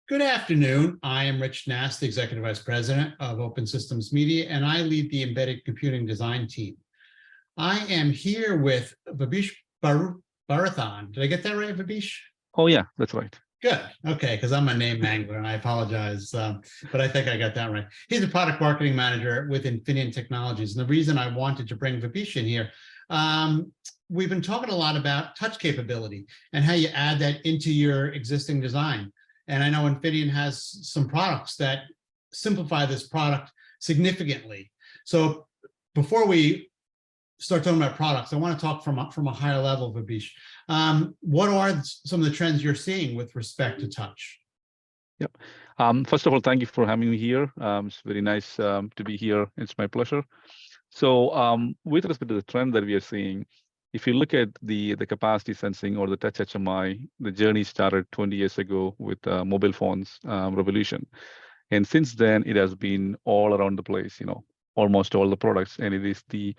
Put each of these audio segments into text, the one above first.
Good afternoon. I am Rich Nast, the Executive Vice President of Open Systems Media, and I lead the Embedded Computing Design team. I am here with Vabish Barathan. Did I get that right, Vabish? Oh, yeah, that's right. Good. Okay, because I'm a name mangler, and I apologize, but I think I got that right. He's a product marketing manager with Infineon Technologies. And the reason I wanted to bring Vabish in here, we've been talking a lot about touch capability and how you add that into your existing design. And I know Infineon has some products that simplify this product significantly. So before we start talking about products, I want to talk from a higher level, Vabish. What are some of the trends you're seeing with respect to touch? Yep. First of all, thank you for having me here. It's very nice to be here. It's my pleasure. So with respect to the trend that we are seeing, if you look at the capacity sensing or the Touch HMI, the journey started 20 years ago with mobile phones revolution. And since then, it has been all around the place, almost all the products. And it is the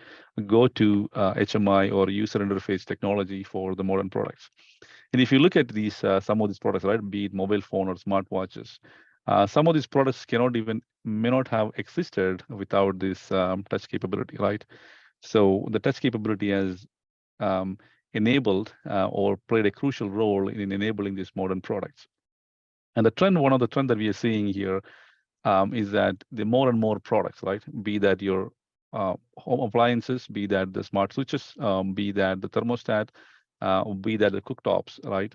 go-to HMI or user interface technology for the modern products. And if you look at these, some of these products, right, be it mobile phone or smartwatches, some of these products may not have existed without this touch capability, right? So the touch capability has enabled or played a crucial role in enabling these modern products. And one of the trends that we are seeing here is that the more and more products, right, be that your home appliances, be that the smart switches, be that the thermostat, be that the cooktops, right?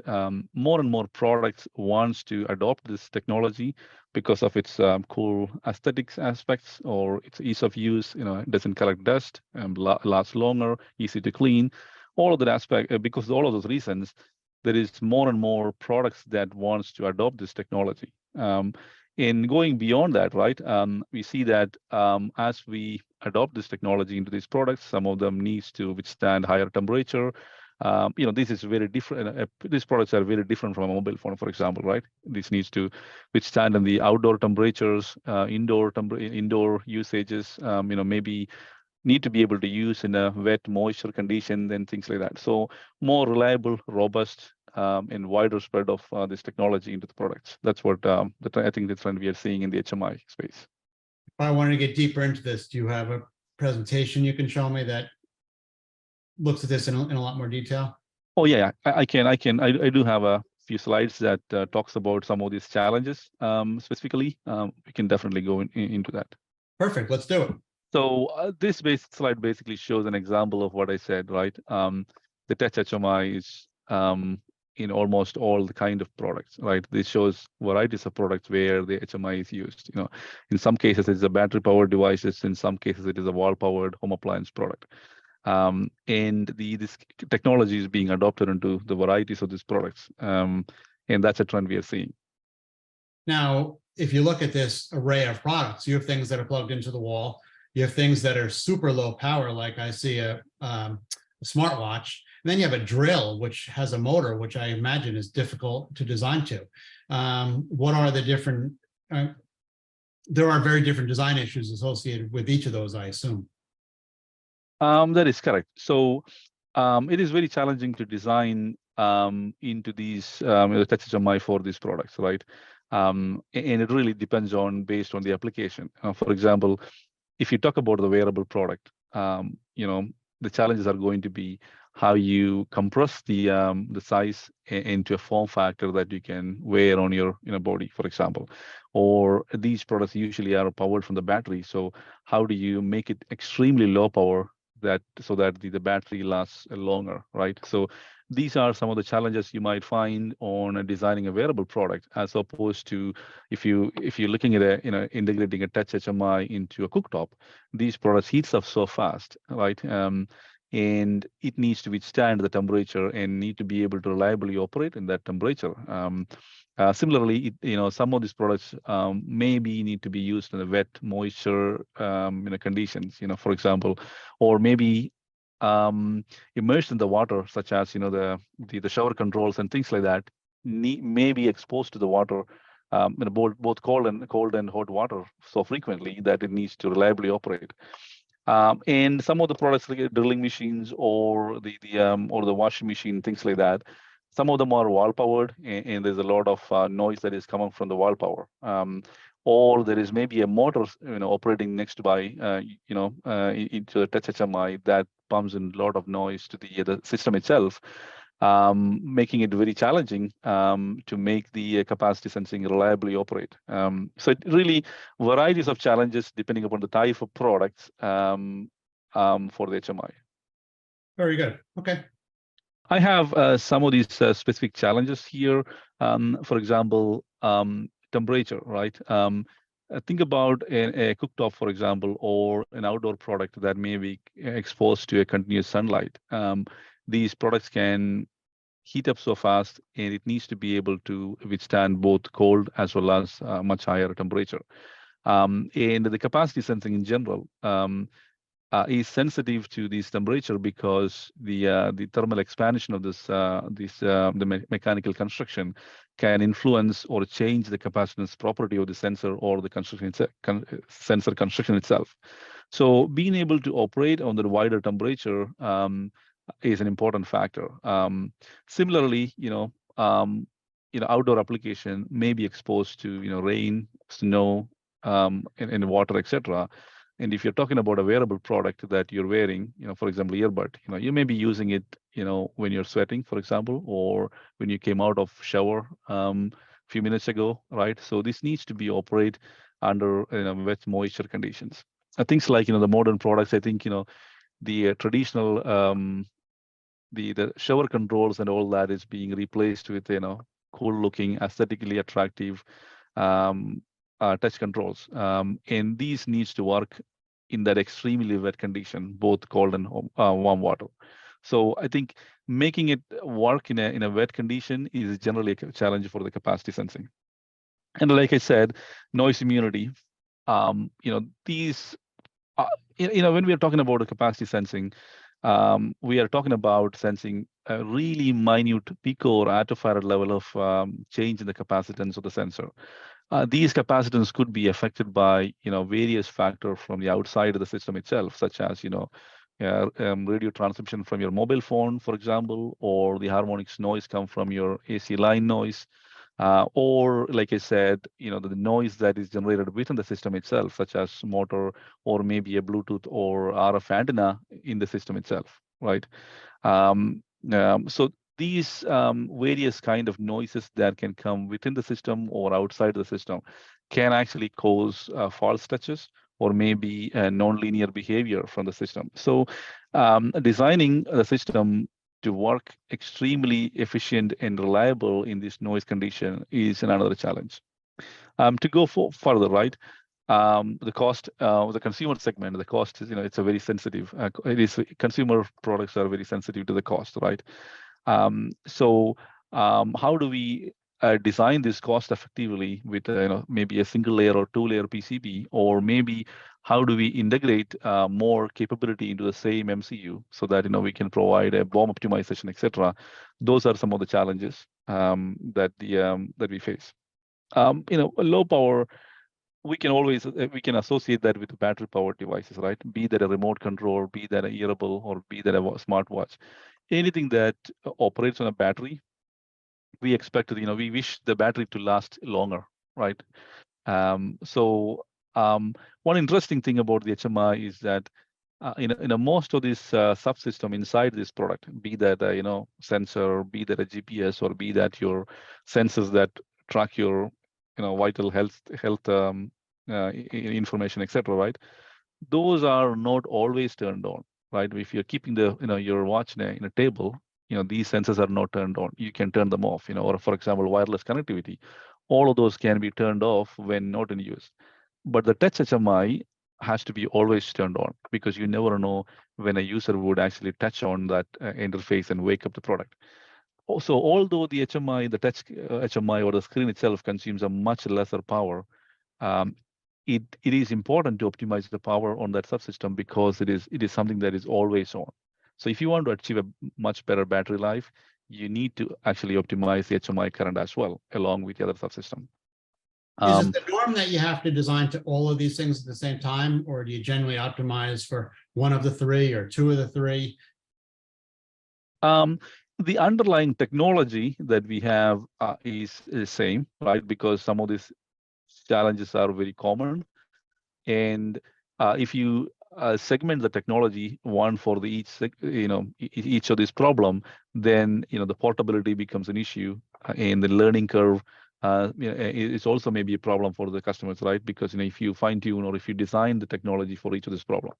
More and more products wants to adopt this technology because of its cool aesthetics aspects or its ease of use. It doesn't collect dust, lasts longer, easy to clean. All of that aspect, because of all of those reasons, there is more and more products that wants to adopt this technology. In going beyond that, right, we see that as we adopt this technology into these products, some of them needs to withstand higher temperature. This is very different. These products are very different from a mobile phone, for example, right? This needs to withstand in the outdoor temperatures, indoor usages. Maybe need to be able to use in a wet, moisture condition and things like that. So more reliable, robust, and wider spread of this technology into the products. That's what I think the trend we are seeing in the HMI space. If I wanted to get deeper into this, do you have a presentation you can show me that looks at this in a lot more detail? Oh yeah, I can. I do have a few slides that talks about some of these challenges specifically. We can definitely go into that. Perfect. Let's do it. So this slide basically shows an example of what I said, right? The Touch HMI is in almost all the kind of products, right? This shows varieties of products where the HMI is used. In some cases it's a battery-powered devices. In some cases it is a wall-powered home appliance product. And this technology is being adopted into the varieties of these products. And that's a trend we are seeing. Now, if you look at this array of products, you have things that are plugged into the wall. You have things that are super low power, like I see a smartwatch. And then you have a drill, which has a motor, which I imagine is difficult to design to. What are the different, there are very different design issues associated with each of those, I assume. That is correct. So it is very challenging to design into these Touch HMI for these products, right? And it really depends based on the application. For example, if you talk about the wearable product, the challenges are going to be how you compress the size into a form factor that you can wear on your body, for example. Or these products usually are powered from the battery. So how do you make it extremely low power so that the battery lasts longer, right? So these are some of the challenges you might find on designing a wearable product, as opposed to if you're looking at integrating a Touch HMI into a cooktop. These products heats up so fast, right? And it needs to withstand the temperature and need to be able to reliably operate in that temperature. Similarly, some of these products maybe need to be used in the wet, moisture conditions, for example, or maybe immersed in the water, such as the shower controls and things like that, may be exposed to the water, both cold and hot water so frequently that it needs to reliably operate. And some of the products like drilling machines or the washing machine, things like that, Some of them are wall powered, and there's a lot of noise that is coming from the wall power. Or there is maybe a motor, operating next by, into the Touch HMI that pumps in a lot of noise to the system itself, making it very challenging to make the capacity sensing reliably operate. So it really varieties of challenges depending upon the type of products for the HMI. Very good. Okay. I have some of these specific challenges here. For example, temperature, right? Think about a cooktop, for example, or an outdoor product that may be exposed to a continuous sunlight. These products can heat up so fast, and it needs to be able to withstand both cold as well as much higher temperature. And the capacity sensing in general is sensitive to this temperature because the thermal expansion of the mechanical construction can influence or change the capacitance property of the sensor or the sensor construction itself. So being able to operate on the wider temperature is an important factor. Similarly, outdoor application may be exposed to rain, snow, and water, etc. And if you're talking about a wearable product that you're wearing, for example, earbud, you may be using it, when you're sweating, for example, or when you came out of shower a few minutes ago, right? So this needs to be operate under wet moisture conditions. Things like the modern products, I think the traditional the shower controls and all that is being replaced with cool looking, aesthetically attractive touch controls, and these needs to work in that extremely wet condition, both cold and warm water. So I think making it work in a wet condition is generally a challenge for the capacity sensing. And like I said, noise immunity. These when we are talking about the capacity sensing, we are talking about sensing a really minute pico or attofarad level of change in the capacitance of the sensor. These capacitance could be affected by various factors from the outside of the system itself, such as radio transmission from your mobile phone, for example, or the harmonics noise come from your AC line noise, or like I said, the noise that is generated within the system itself, such as motor or maybe a Bluetooth or RF antenna in the system itself, right? So these various kind of noises that can come within the system or outside the system can actually cause false touches or maybe non-linear behavior from the system. So designing the system to work extremely efficient and reliable in this noise condition is another challenge. To go further, right? The cost, the consumer segment, the cost is, it's a very sensitive. Consumer products are very sensitive to the cost, right? So how do we design this cost effectively with maybe a single layer or two layer PCB, or maybe how do we integrate more capability into the same MCU so that we can provide a BOM optimization, etc. Those are some of the challenges that we face. Low power, we can associate that with battery powered devices, right? Be that a remote control, be that a earable, or be that a smartwatch. Anything that operates on a battery, we expect, we wish the battery to last longer, right? So one interesting thing about the HMI is that most of this subsystem inside this product, be that sensor, be that a GPS, or be that your sensors that track your vital health information, etc., right? Those are not always turned on, right? If you're keeping your watch in a table, these sensors are not turned on. You can turn them off, or for example, wireless connectivity. All of those can be turned off when not in use. But the Touch HMI has to be always turned on, because you never know when a user would actually touch on that interface and wake up the product. Also, although the HMI, the Touch HMI or the screen itself consumes a much lesser power, it is important to optimize the power on that subsystem, because it is something that is always on. So if you want to achieve a much better battery life, you need to actually optimize the HMI current as well, along with the other subsystem. Is it the norm that you have to design to all of these things at the same time, or do you generally optimize for one of the three or two of the three? The underlying technology that we have is the same, right? Because some of these challenges are very common. And if you segment the technology one for the each of this problem, then the portability becomes an issue, and the learning curve is also maybe a problem for the customers, right? Because if you fine tune or if you design the technology for each of this problem.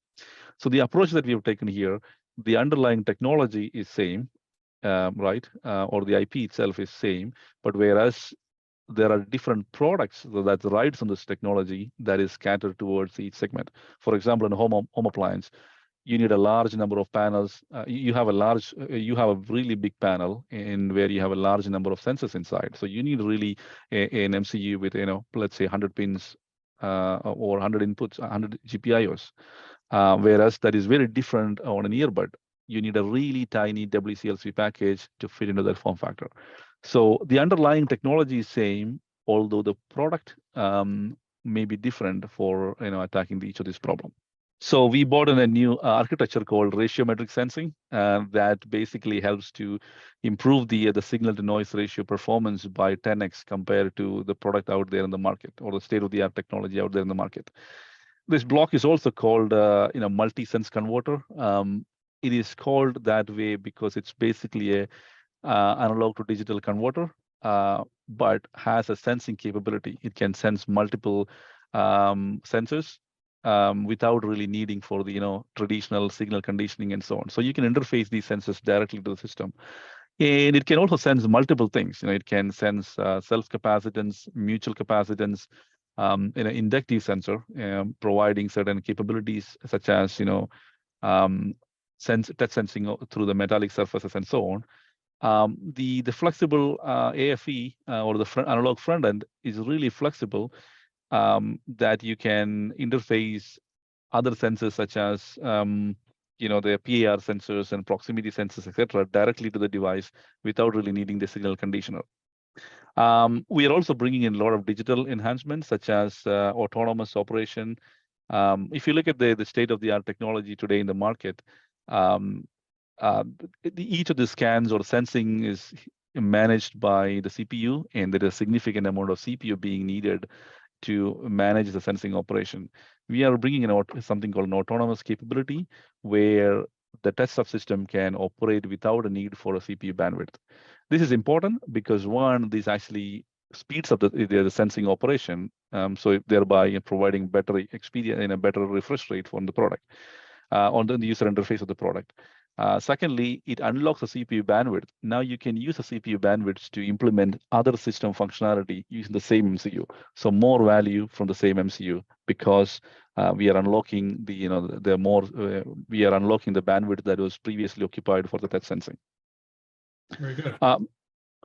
So the approach that we have taken here, the underlying technology is same, right? Or the IP itself is same, but whereas there are different products that rides on this technology that is scattered towards each segment. For example, in a home appliance, you need a large number of panels. You have a really big panel in where you have a large number of sensors inside. So you need really an MCU with let's say 100 pins or 100 inputs, 100 GPIOs. Whereas that is very different on an earbud. You need a really tiny WCLC package to fit into that form factor. So the underlying technology is same, although the product may be different for attacking each of these problems. So we brought in a new architecture called ratiometric sensing that basically helps to improve the signal to noise ratio performance by 10x compared to the product out there in the market or the state of the art technology out there in the market. This block is also called multi-sense converter. It is called that way because it's basically a analog to digital converter, but has a sensing capability. It can sense multiple sensors without really needing for the traditional signal conditioning and so on. So you can interface these sensors directly to the system. And it can also sense multiple things. It can sense self-capacitance, mutual capacitance, inductive sensor, providing certain capabilities such as touch sensing through the metallic surfaces and so on. The flexible AFE or the analog front end is really flexible, that you can interface other sensors such as the PAR sensors and proximity sensors, etc., directly to the device without really needing the signal conditioner. We are also bringing in a lot of digital enhancements such as autonomous operation. If you look at the state of the art technology today in the market, each of the scans or sensing is managed by the CPU, and there is a significant amount of CPU being needed to manage the sensing operation. We are bringing in something called an autonomous capability where the touch subsystem can operate without a need for a CPU bandwidth. This is important because one, this actually speeds up the sensing operation, so thereby providing better experience and a better refresh rate on the product, on the user interface of the product. Secondly, it unlocks the CPU bandwidth. Now you can use the CPU bandwidth to implement other system functionality using the same MCU. So more value from the same MCU because we are unlocking we are unlocking the bandwidth that was previously occupied for the touch sensing. Very good.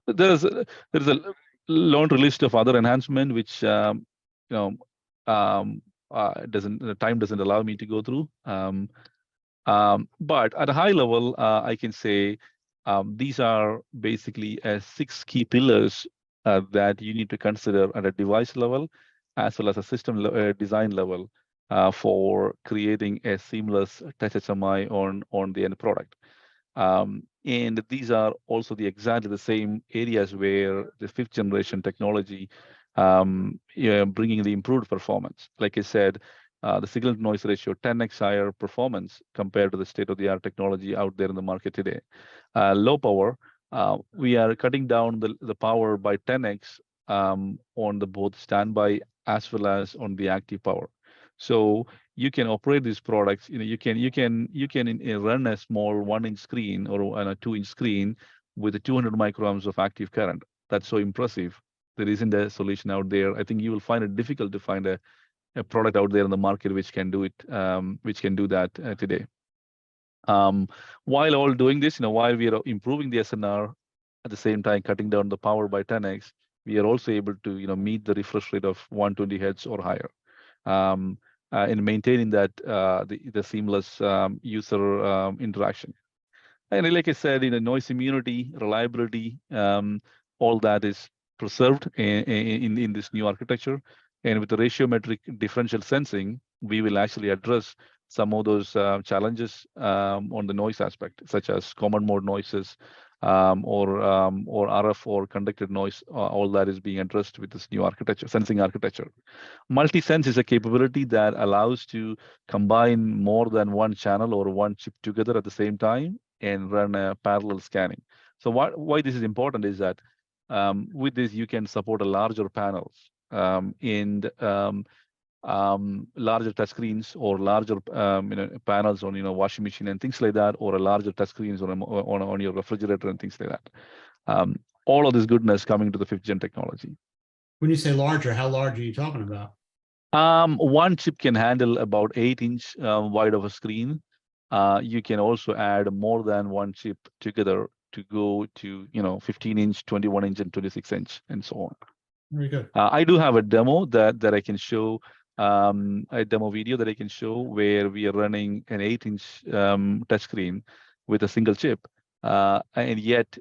There's a laundry list of other enhancement which time doesn't allow me to go through. But at a high level, I can say these are basically 6 key pillars that you need to consider at a device level, as well as a system design level for creating a seamless Touch HMI on the end product. And these are also exactly the same areas where the 5th generation technology bringing the improved performance. Like I said, the signal to noise ratio 10x higher performance compared to the state of the art technology out there in the market today. Low power, we are cutting down the power by 10x on the both standby as well as on the active power. So you can operate these products. You can run a small 1-inch screen or a 2-inch screen with a 200 microamps of active current. That's so impressive. There isn't a solution out there. I think you will find it difficult to find a product out there in the market which can do it, which can do that today. While all doing this, while we are improving the SNR, at the same time cutting down the power by 10x, we are also able to meet the refresh rate of 120 Hz or higher, in maintaining that the seamless user interaction. And like I said, noise immunity, reliability, all that is preserved in this new architecture. And with the ratiometric differential sensing, we will actually address some of those challenges on the noise aspect, such as common mode noises, or RF or conducted noise. All that is being addressed with this new architecture, sensing architecture. Multi-sense is a capability that allows to combine more than one channel or one chip together at the same time and run a parallel scanning. So why this is important is that with this you can support a larger panels and larger touchscreens or larger panels on washing machine and things like that, or a larger touchscreens on your refrigerator and things like that. All of this goodness coming to the 5th gen technology. When you say larger, how large are you talking about? One chip can handle about 8-inch wide of a screen. You can also add more than one chip together to go to 15-inch, 21-inch, and 26-inch, and so on. Very good. I do have a demo that I can show, a demo video that I can show where we are running an 8-inch touchscreen with a single chip, and yet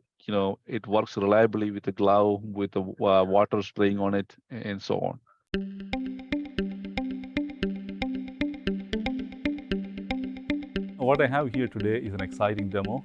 it works reliably with the glove, with the water spraying on it, and so on. What I have here today is an exciting demo.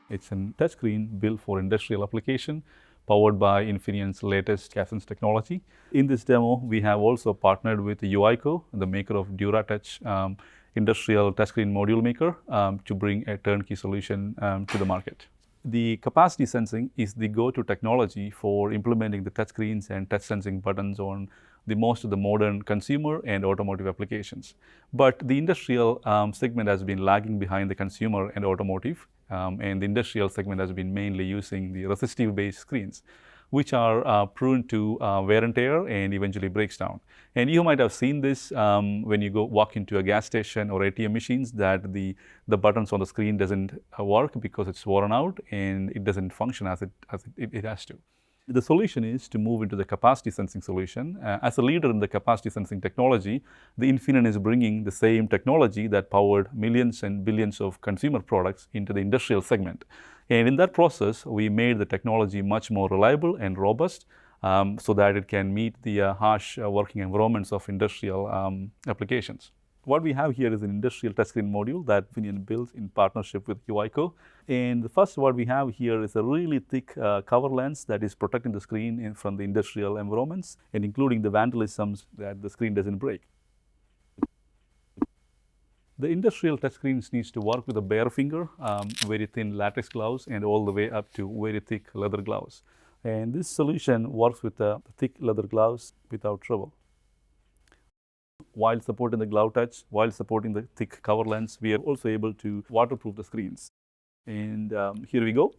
It's a touchscreen built for industrial application, powered by Infineon's latest CASENS technology. In this demo, we have also partnered with UICO, the maker of DuraTouch industrial touchscreen module maker, to bring a turnkey solution to the market. The capacity sensing is the go-to technology for implementing the touchscreens and touch sensing buttons on most of the modern consumer and automotive applications. But the industrial segment has been lagging behind the consumer and automotive, and the industrial segment has been mainly using the resistive-based screens, which are prone to wear and tear and eventually breaks down. And you might have seen this when you walk into a gas station or ATM machines, that the buttons on the screen doesn't work because it's worn out and it doesn't function as it has to. The solution is to move into the capacity sensing solution. As a leader in the capacity sensing technology, the Infineon is bringing the same technology that powered millions and billions of consumer products into the industrial segment. And in that process, we made the technology much more reliable and robust, so that it can meet the harsh working environments of industrial applications. What we have here is an industrial touchscreen module that Infineon built in partnership with UICO. And the first, what we have here is a really thick cover lens that is protecting the screen from the industrial environments, and including the vandalisms that the screen doesn't break. The industrial touchscreens needs to work with a bare finger, very thin latex gloves, and all the way up to very thick leather gloves. And this solution works with the thick leather gloves without trouble. While supporting the glove touch, while supporting the thick cover lens, we are also able to waterproof the screens. And here we go.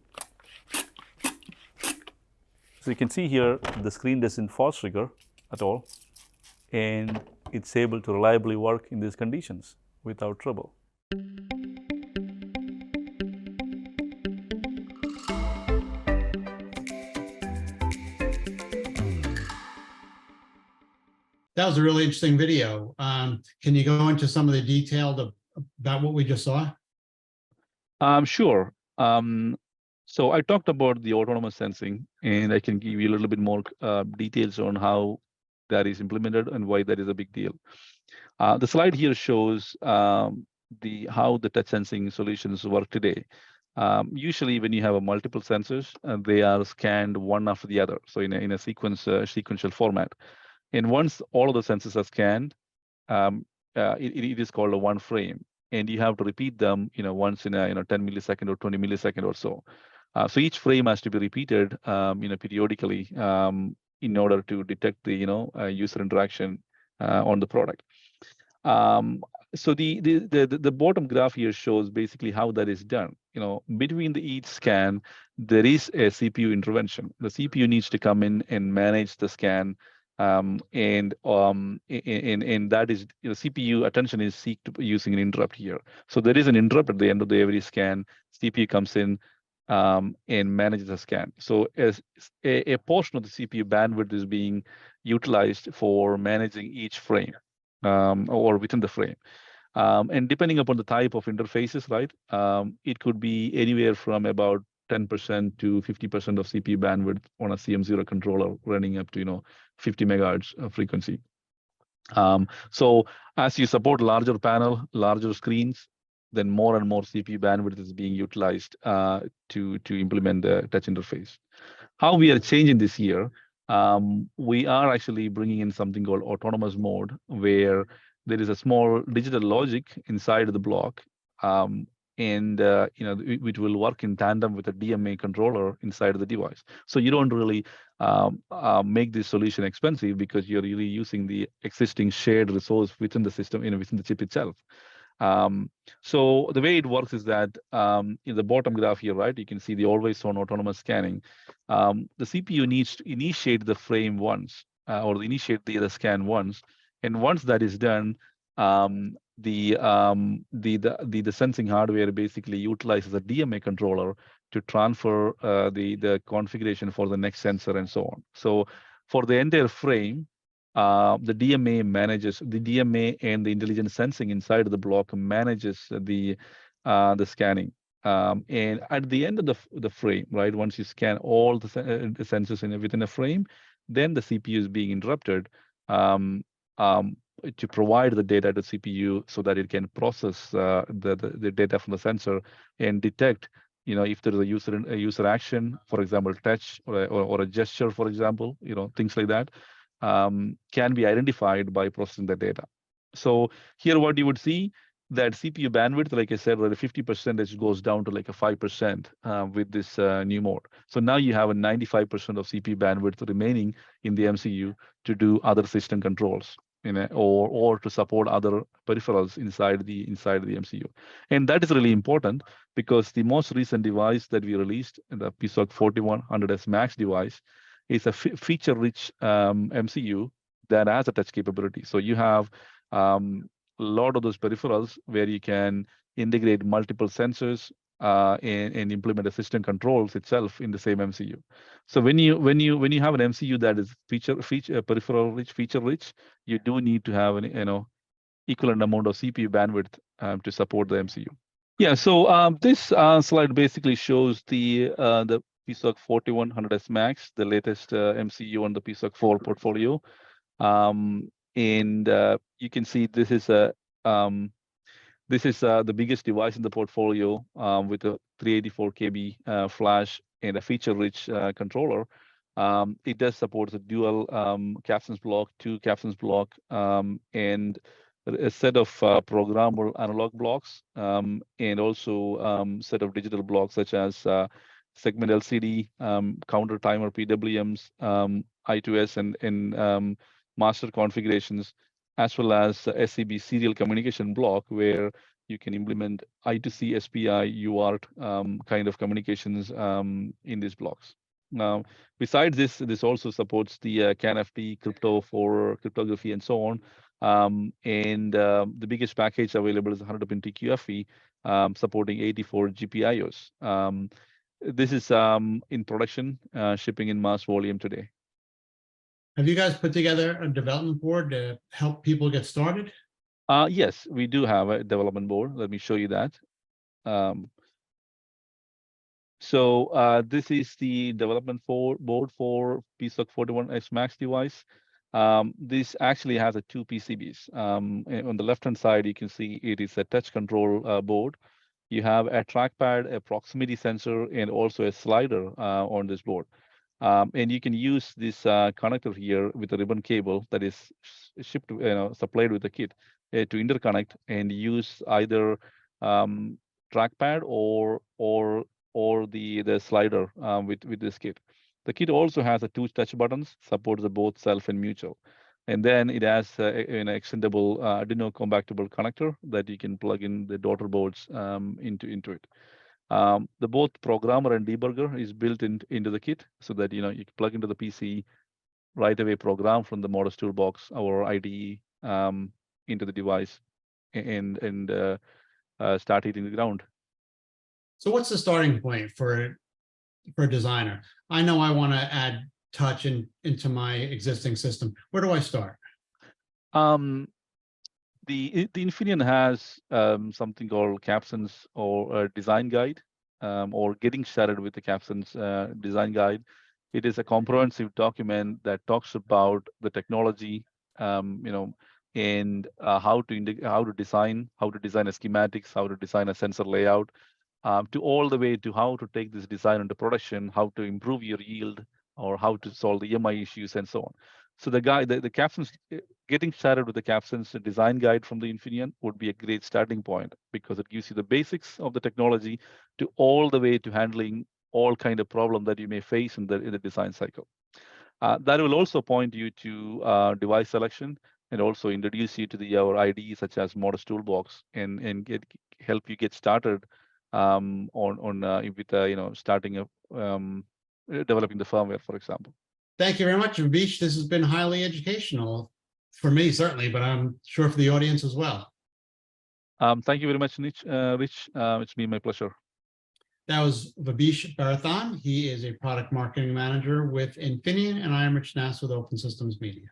So you can see here, the screen doesn't force trigger at all, and it's able to reliably work in these conditions without trouble. That was a really interesting video. Can you go into some of the detail about what we just saw? Sure. So I talked about the autonomous sensing, and I can give you a little bit more details on how that is implemented and why that is a big deal. The slide here shows how the touch sensing solutions work today. Usually, when you have multiple sensors, they are scanned one after the other, so in a sequential format. And once all of the sensors are scanned, it is called a one frame, and you have to repeat them, once in a 10 millisecond or 20 millisecond or so. So each frame has to be repeated, periodically, in order to detect the user interaction on the product. So the bottom graph here shows basically how that is done. Between each scan, there is a CPU intervention. The CPU needs to come in and manage the scan. And that is, CPU attention is seeked using an interrupt here. So there is an interrupt at the end of every scan. CPU comes in and manages the scan. So as a portion of the CPU bandwidth is being utilized for managing each frame or within the frame. And depending upon the type of interfaces, right, it could be anywhere from about 10% to 50% of CPU bandwidth on a CM0 controller running up to 50 megahertz frequency. So as you support larger panel, larger screens, then more and more CPU bandwidth is being utilized to implement the touch interface. How we are changing this year, we are actually bringing in something called autonomous mode, where there is a small digital logic inside the block, and which will work in tandem with a DMA controller inside the device. So you don't really make this solution expensive, because you're really using the existing shared resource within the system, within the chip itself. So the way it works is that in the bottom graph here, right, you can see the always-on autonomous scanning. The CPU needs to initiate the frame once, or initiate the scan once, and once that is done, the sensing hardware basically utilizes a DMA controller to transfer the configuration for the next sensor and so on. So for the entire frame, the DMA and the intelligent sensing inside of the block manages the scanning. And at the end of the frame, right, once you scan all the sensors within a frame, then the CPU is being interrupted to provide the data to CPU so that it can process the data from the sensor and detect, if there is a user action, for example, touch or a gesture, for example, things like that. Can be identified by processing the data. So here what you would see, that CPU bandwidth, like I said, where the 50% goes down to like a 5% with this new mode. So now you have a 95% of CPU bandwidth remaining in the MCU to do other system controls, or to support other peripherals inside the MCU. And that is really important, because the most recent device that we released, the PSoC 4100S Max device, is a feature-rich MCU that has a touch capability. So you have a lot of those peripherals where you can integrate multiple sensors and implement the system controls itself in the same MCU. So when you have an MCU that is peripheral rich, feature rich, you do need to have an equivalent amount of CPU bandwidth to support the MCU. Yeah. So this slide basically shows the PSoC 4100S Max, the latest MCU on the PSoC 4 portfolio. And you can see this is the biggest device in the portfolio with a 384 KB flash and a feature-rich controller. It does support the dual capstans block, 2 capstans block, and a set of programmable analog blocks, and also set of digital blocks such as segment LCD, counter timer PWMs, I2S, and master configurations, as well as SCB serial communication block, where you can implement I2C, SPI, UART kind of communications in these blocks. Now, besides this also supports the CAN-FT, crypto for cryptography, and so on. And the biggest package available is 100-pin TQFE, supporting 84 GPIOs. This is in production, shipping in mass volume today. Have you guys put together a development board to help people get started? Yes, we do have a development board. Let me show you that. So this is the development board for PSoC 41S Max device. This actually has 2 PCBs. On the left-hand side, you can see it is a touch control board. You have a trackpad, a proximity sensor, and also a slider on this board. And you can use this connector here with a ribbon cable that is shipped, supplied with the kit to interconnect and use either trackpad or the slider with this kit. The kit also has 2 touch buttons, supports both self and mutual. And then it has an extendable Arduino compatible connector that you can plug in the daughter boards into it. The both programmer and debugger is built into the kit, so that you can plug into the PC, right away program from the Modus Toolbox or IDE into the device, and start hitting the ground. So what's the starting point for a designer? I know I want to add touch into my existing system. Where do I start? The Infineon has something called capstans or a design guide, or getting started with the capstans design guide. It is a comprehensive document that talks about the technology, and how to design a schematics, how to design a sensor layout, to all the way to how to take this design into production, how to improve your yield, or how to solve the EMI issues, and so on. So the captions, getting started with the captions design guide from the Infineon would be a great starting point, because it gives you the basics of the technology to all the way to handling all kind of problem that you may face in the design cycle. That will also point you to device selection, and also introduce you to our IDE such as Modus Toolbox, and help you get started with starting developing the firmware, for example. Thank you very much, Vish. This has been highly educational for me, certainly, but I'm sure for the audience as well. Thank you very much, Rich. It's been my pleasure. That was Vish Bharathan. He is a product marketing manager with Infineon, and I am Rich Nass with Open Systems Media.